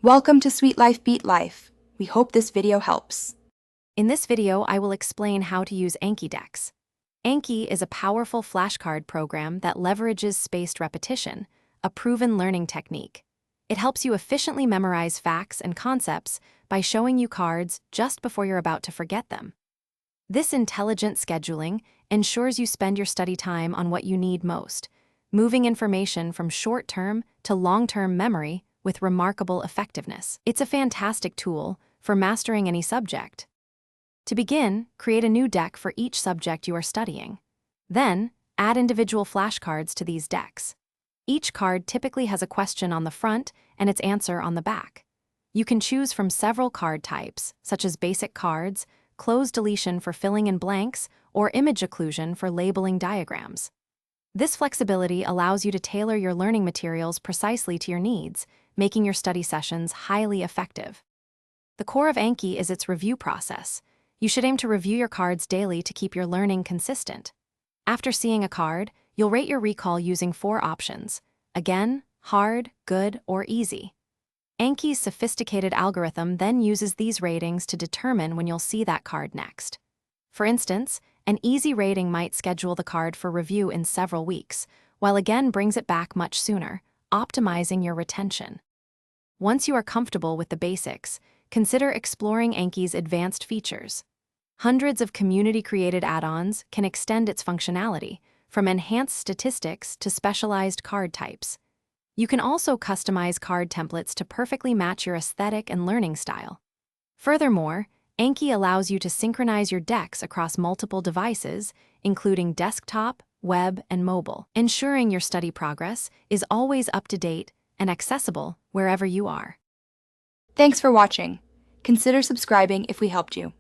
Welcome to Sweet Life Beat Life. We hope this video helps. In this video, I will explain how to use Anki decks. Anki is a powerful flashcard program that leverages spaced repetition, a proven learning technique. It helps you efficiently memorize facts and concepts by showing you cards just before you're about to forget them. This intelligent scheduling ensures you spend your study time on what you need most, moving information from short-term to long-term memory with remarkable effectiveness. It's a fantastic tool for mastering any subject. To begin, create a new deck for each subject you are studying. Then, add individual flashcards to these decks. Each card typically has a question on the front and its answer on the back. You can choose from several card types, such as basic cards, closed deletion for filling in blanks, or image occlusion for labeling diagrams. This flexibility allows you to tailor your learning materials precisely to your needs, making your study sessions highly effective. The core of Anki is its review process. You should aim to review your cards daily to keep your learning consistent. After seeing a card, you'll rate your recall using 4 options: again, hard, good, or easy. Anki's sophisticated algorithm then uses these ratings to determine when you'll see that card next. For instance, an easy rating might schedule the card for review in several weeks, while again brings it back much sooner, optimizing your retention. Once you are comfortable with the basics, consider exploring Anki's advanced features. Hundreds of community-created add-ons can extend its functionality, from enhanced statistics to specialized card types. You can also customize card templates to perfectly match your aesthetic and learning style. Furthermore, Anki allows you to synchronize your decks across multiple devices, including desktop, web, and mobile, ensuring your study progress is always up to date and accessible wherever you are. Thanks for watching. Consider subscribing if we helped you.